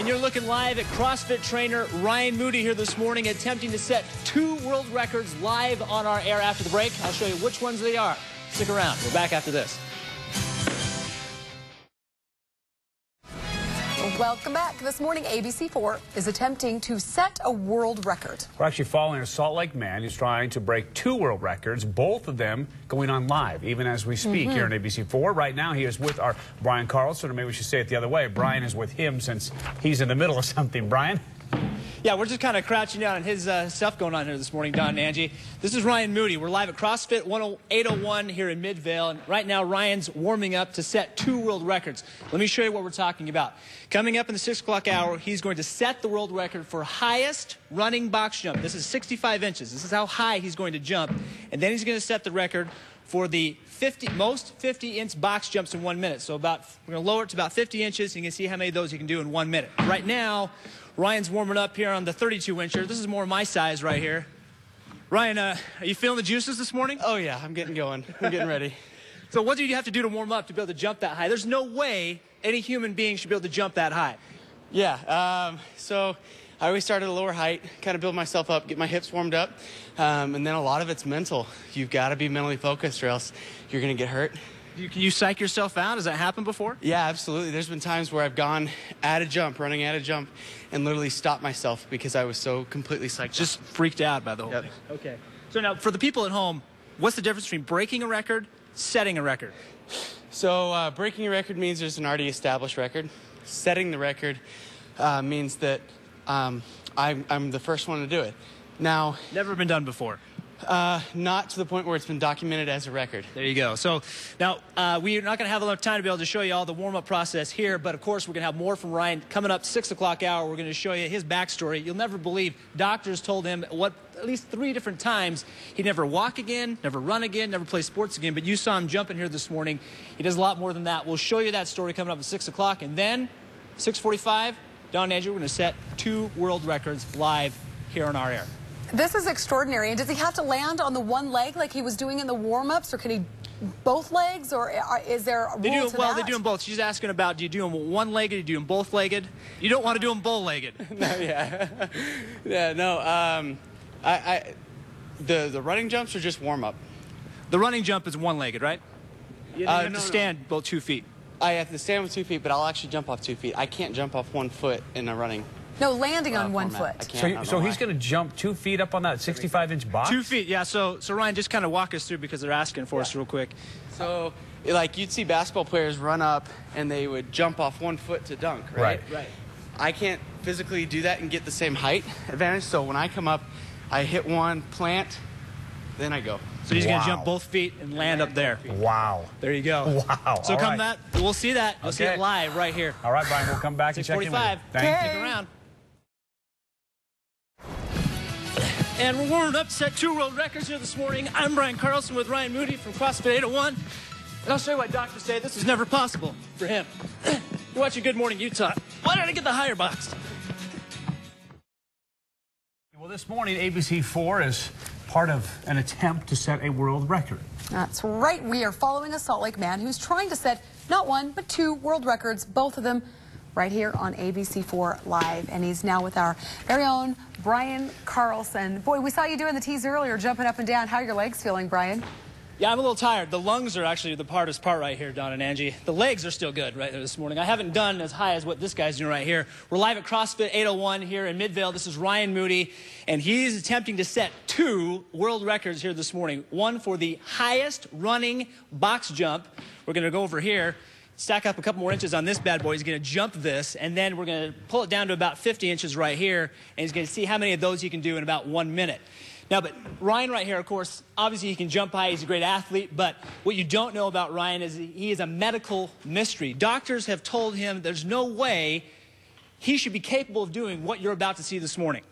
And you're looking live at CrossFit trainer Ryan Moody here this morning, attempting to set 2 world records live on our air after the break. I'll show you which ones they are. Stick around. We're back after this. Welcome back. This morning, ABC4 is attempting to set a world record. We're actually following a Salt Lake man who's trying to break 2 world records, both of them going on live, even as we speak here on ABC4. Right now, he is with our Brian Carlson, or maybe we should say it the other way. Brian is with him since he's in the middle of something. Brian? Yeah, we're just kind of crouching down on his stuff going on here this morning, Don and Angie. This is Ryan Moody. We're live at CrossFit 801 here in Midvale, and right now Ryan's warming up to set 2 world records. Let me show you what we're talking about. Coming up in the 6 o'clock hour, he's going to set the world record for highest running box jump. This is 65 inches. This is how high he's going to jump, and then he's going to set the record for the most 50-inch box jumps in 1 minute. So we're going to lower it to about 50 inches, and you can see how many of those you can do in 1 minute. Right now, Ryan's warming up here on the 32-incher. This is more my size right here. Ryan, are you feeling the juices this morning? Oh, yeah. I'm getting going. I'm getting ready. So what do you have to do to warm up to be able to jump that high? There's no way any human being should be able to jump that high. Yeah. So I always start at a lower height, kind of build myself up, get my hips warmed up, and then a lot of it's mental. You've got to be mentally focused or else you're going to get hurt. Can you psych yourself out? Has that happened before? Yeah, absolutely. There's been times where I've gone at a jump, running at a jump, and literally stopped myself because I was so completely psyched Just freaked out by the whole thing. Okay. So now, for the people at home, what's the difference between breaking a record, setting a record? So breaking a record means there's an already established record. Setting the record means that I'm the first one to do it. Now, Never been done before. not to the point where it's been documented as a record. There you go. So now we're not going to have enough time to be able to show you all the warm-up process here, but of course we're going to have more from Ryan coming up 6 o'clock hour. We're going to show you his backstory. You'll never believe doctors told him at least 3 different times he'd never walk again, never run again, never play sports again. But you saw him jumping here this morning. He does a lot more than that. We'll show you that story coming up at 6 o'clock, and then 6:45, Don and Andrew, we're going to set 2 world records live here on our air. This is extraordinary. And does he have to land on the one leg like he was doing in the warm-ups, or can he both legs, or is there a rule to that? They do them both. She's asking about, do you do them one-legged, do you do them both-legged? You don't want to do them bow-legged. No, yeah. Yeah, no, the running jumps are just warm-up. The running jump is one-legged, right? You have to stand both 2 feet. I have to stand with 2 feet, but I'll actually jump off 2 feet. I can't jump off 1 foot in a running. No, landing on 1 format. foot. So he's going to jump 2 feet up on that 65-inch box? 2 feet, yeah. So Ryan, just kind of walk us through because they're asking for us real quick. So, like, you'd see basketball players run up and they would jump off 1 foot to dunk, right? Right. I can't physically do that and get the same height advantage. So when I come up, I hit one, plant, then I go. So he's going to jump both feet and land up there. Wow. There you go. Wow. So we'll see that. We'll see it live right here. All right, Brian, we'll come back and check in with you. 6:45. Thank you. Stick around. And we're warming up to set 2 world records here this morning. I'm Brian Carlson with Ryan Moody from CrossFit 801. And I'll show you why doctors say this is never possible for him. You're watching Good Morning Utah. Why did I get the higher box? Well, this morning, ABC4 is part of an attempt to set a world record. That's right. We are following a Salt Lake man who's trying to set not 1, but 2 world records, both of them right here on ABC4 Live. And he's now with our very own Brian Carlson. Boy, we saw you doing the tees earlier, jumping up and down. How are your legs feeling, Brian? Yeah, I'm a little tired. The lungs are actually the hardest part right here, Don and Angie. The legs are still good right there this morning. I haven't done as high as what this guy's doing right here. We're live at CrossFit 801 here in Midvale. This is Ryan Moody, and he's attempting to set 2 world records here this morning. One for the highest running box jump. We're going to go over here, stack up a couple more inches on this bad boy. He's going to jump this, and then we're going to pull it down to about 50 inches right here, and he's going to see how many of those he can do in about 1 minute. Now, but Ryan right here, of course, obviously he can jump high. He's a great athlete, but what you don't know about Ryan is he is a medical mystery. Doctors have told him there's no way he should be capable of doing what you're about to see this morning.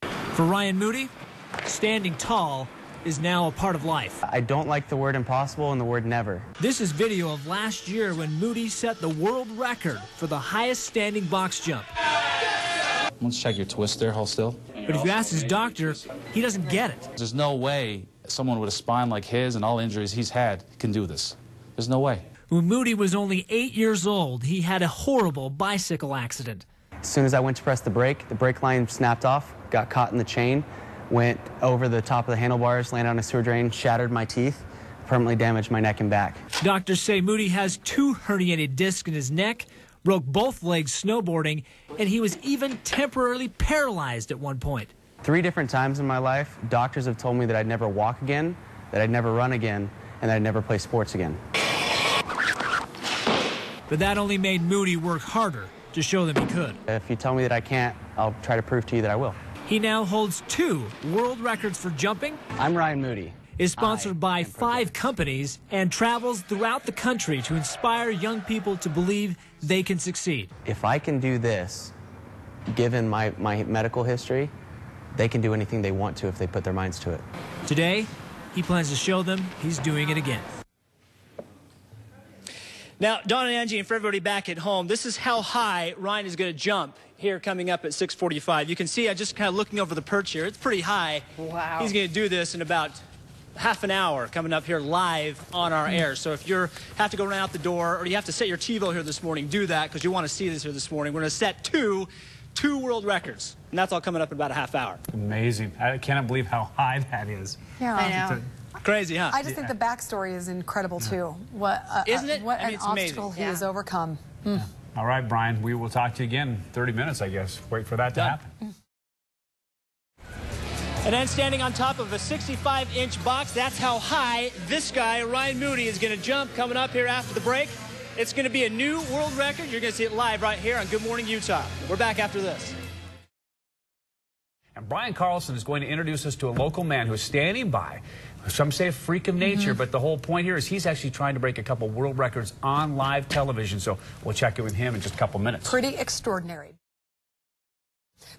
For Ryan Moody, standing tall is now a part of life. I don't like the word impossible and the word never. This is video of last year when Moody set the world record for the highest standing box jump. Let's check your twister, hold still. But if you ask his doctor, he doesn't get it. There's no way someone with a spine like his and all the injuries he's had can do this. There's no way. When Moody was only 8 years old, he had a horrible bicycle accident. As soon as I went to press the brake line snapped off, got caught in the chain, went over the top of the handlebars, landed on a sewer drain, shattered my teeth, permanently damaged my neck and back. Doctors say Moody has 2 herniated discs in his neck, broke both legs snowboarding, and he was even temporarily paralyzed at one point. 3 different times in my life, doctors have told me that I'd never walk again, that I'd never run again, and that I'd never play sports again. But that only made Moody work harder to show them he could. If you tell me that I can't, I'll try to prove to you that I will. He now holds 2 world records for jumping, I'm Ryan Moody. is sponsored by 5 companies, and travels throughout the country to inspire young people to believe they can succeed. If I can do this, given my medical history, they can do anything they want to if they put their minds to it. Today, he plans to show them he's doing it again. Now, Don and Angie, and for everybody back at home, this is how high Ryan is going to jump here coming up at 6:45. You can see, I'm just kind of looking over the perch here. It's pretty high. Wow. He's going to do this in about half an hour coming up here live on our air. So if you have to go run out the door or you have to set your TiVo here this morning, do that because you want to see this here this morning. We're going to set two world records, and that's all coming up in about a half hour. Amazing. I cannot believe how high that is. Yeah, I know. Crazy, huh? I just think the backstory is incredible too. What Isn't it? What I mean, an it's amazing. obstacle he has overcome. All right, Brian, we will talk to you again in 30 minutes, I guess. Wait for that to Done. happen. And then standing on top of a 65-inch box, that's how high this guy, Ryan Moody, is going to jump coming up here after the break. It's going to be a new world record. You're going to see it live right here on Good Morning Utah. We're back after this. And Brian Carlson is going to introduce us to a local man who is standing by. Some say a freak of nature, but the whole point here is he's actually trying to break a couple world records on live television. So we'll check in with him in just a couple minutes. Pretty extraordinary.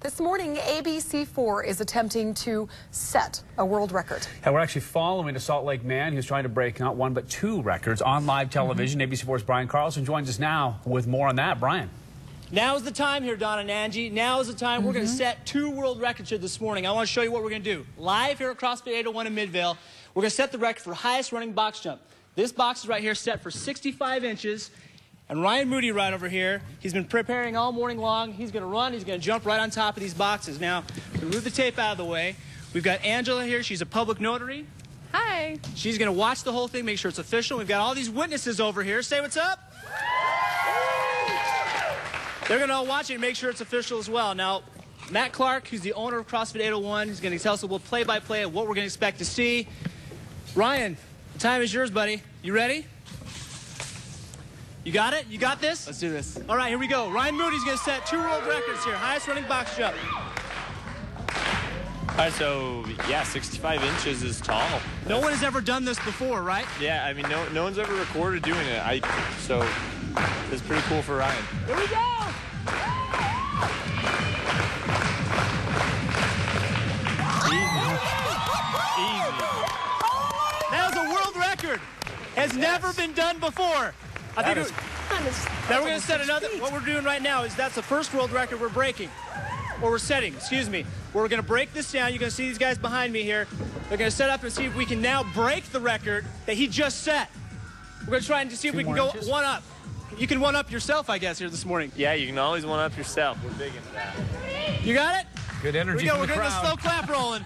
This morning, ABC4 is attempting to set a world record. And we're actually following a Salt Lake man who's trying to break not 1 but 2 records on live television. ABC4's Brian Carlson joins us now with more on that. Brian. Now is the time here, Don and Angie. Now is the time. We're going to set 2 world records here this morning. I want to show you what we're going to do. Live here at CrossFit 801 in Midvale, we're going to set the record for highest running box jump. This box is right here set for 65 inches. And Ryan Moody right over here, he's been preparing all morning long. He's going to run. He's going to jump right on top of these boxes. Now, to move the tape out of the way, we've got Angela here. She's a public notary. Hi. She's going to watch the whole thing, make sure it's official. We've got all these witnesses over here. Say what's up. They're going to all watch it and make sure it's official as well. Now, Matt Clark, who's the owner of CrossFit 801, is going to tell us a little play-by-play of what we're going to expect to see. Ryan, the time is yours, buddy. You ready? You got it? You got this? Let's do this. All right, here we go. Ryan Moody's going to set 2 world records here. Highest running box jump. All right, so, yeah, 65 inches is tall. No one has ever done this before, right? Yeah, I mean, no one's ever recorded doing it. So it's pretty cool for Ryan. Here we go. Easy. That was a world record. Has never been done before. I think now we're going to set another. What we're doing right now is that's the first world record we're breaking. Or we're setting, excuse me. We're going to break this down. You're going to see these guys behind me here. They're going to set up and see if we can now break the record that he just set. We're going to try and see if we can go one up. You can one up yourself, I guess, here this morning. Yeah, you can always one up yourself. We're big into that. You got it? Good energy Here we go. from We're the getting the crowd. slow clap rolling.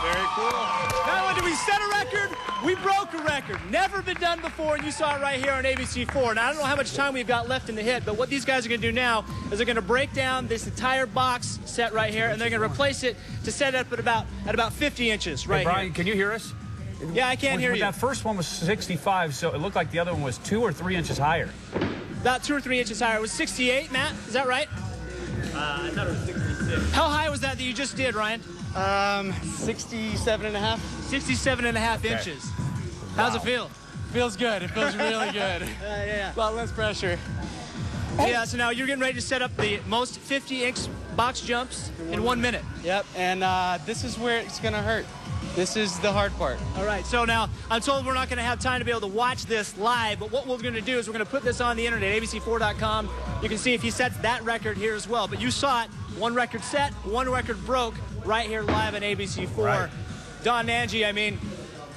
Very cool. Not only did we set a record, we broke a record. Never been done before, and you saw it right here on ABC4. Now, I don't know how much time we've got left in the hit, but what these guys are going to do now is they're going to break down this entire box set right here, and they're going to replace it to set it up at about 50 inches right Hey, Brian, here. can you hear us? Yeah, I can't hear you. That first one was 65, so it looked like the other one was 2 or 3 inches higher. About 2 or 3 inches higher. It was 68, Matt. Is that right? I thought it was 66. How high was that you just did, Ryan? 67 and a half. 67 and a half inches. How's it feel? Feels good. It feels really good. Yeah. A lot less pressure. Yeah, so now you're getting ready to set up the most 50-inch box jumps in 1 minute. Yep, and this is where it's going to hurt. This is the hard part. All right, so now I'm told we're not going to have time to be able to watch this live, but what we're going to do is we're going to put this on the internet, abc4.com. You can see if he sets that record here as well. But you saw it, one record set, one record broke right here live on ABC4. Right. Don and Angie, I mean,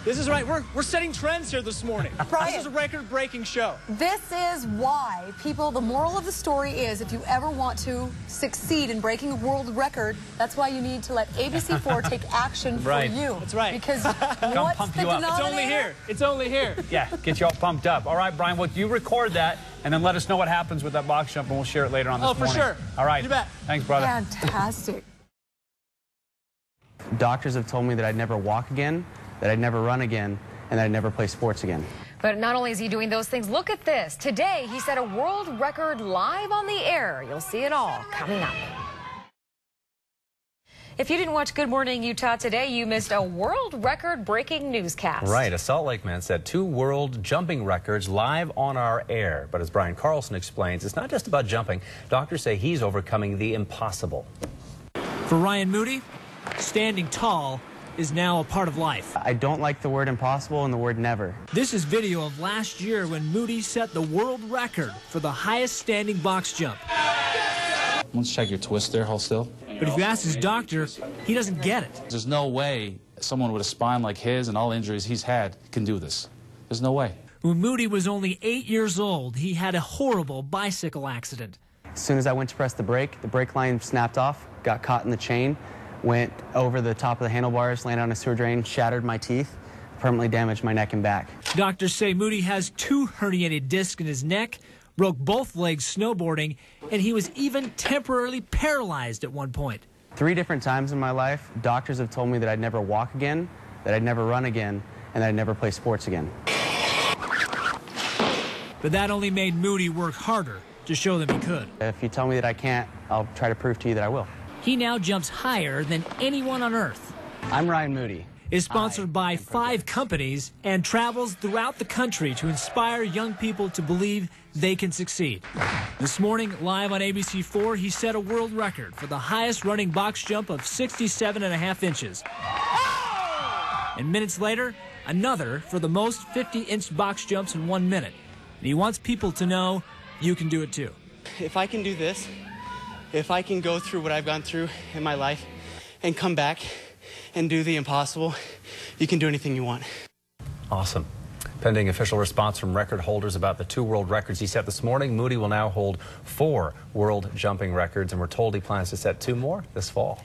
this is right. We're setting trends here this morning. Brian, this is a record-breaking show. This is why people, the moral of the story is if you ever want to succeed in breaking a world record, that's why you need to let ABC4 take action for Right. you. That's right. Because what's pump the you up. It's only denominator? here. It's only here. Yeah, get you all pumped up. All right, Brian, well, you record that, and then let us know what happens with that box jump, and we'll share it later on this Oh, for morning. sure. All right. You bet. Thanks, brother. Fantastic. Doctors have told me that I'd never walk again, that I'd never run again, and that I'd never play sports again. But not only is he doing those things, look at this. Today, he set a world record live on the air. You'll see it all coming up. If you didn't watch Good Morning Utah today, you missed a world record breaking newscast. Right, a Salt Lake man set 2 world jumping records live on our air. But as Brian Carlson explains, it's not just about jumping. Doctors say he's overcoming the impossible. For Ryan Moody, standing tall is now a part of life. I don't like the word impossible and the word never. This is video of last year when Moody set the world record for the highest standing box jump. Let's check your twist there, hold still. But if you ask his doctor, he doesn't get it. There's no way someone with a spine like his and all the injuries he's had can do this. There's no way. When Moody was only 8 years old, he had a horrible bicycle accident. As soon as I went to press the brake line snapped off, got caught in the chain, went over the top of the handlebars, landed on a sewer drain, shattered my teeth, permanently damaged my neck and back. Doctors say Moody has 2 herniated discs in his neck, broke both legs snowboarding, and he was even temporarily paralyzed at one point. 3 different times in my life, doctors have told me that I'd never walk again, that I'd never run again, and that I'd never play sports again. But that only made Moody work harder to show them he could. If you tell me that I can't, I'll try to prove to you that I will. He now jumps higher than anyone on Earth, I'm Ryan Moody. is sponsored by 5 companies, and travels throughout the country to inspire young people to believe they can succeed. This morning, live on ABC4, he set a world record for the highest running box jump of 67.5 inches. And minutes later, another for the most 50-inch box jumps in 1 minute. And he wants people to know you can do it too. If I can do this, if I can go through what I've gone through in my life and come back and do the impossible, you can do anything you want. Awesome. Pending official response from record holders about the 2 world records he set this morning, Moody will now hold 4 world jumping records, and we're told he plans to set 2 more this fall.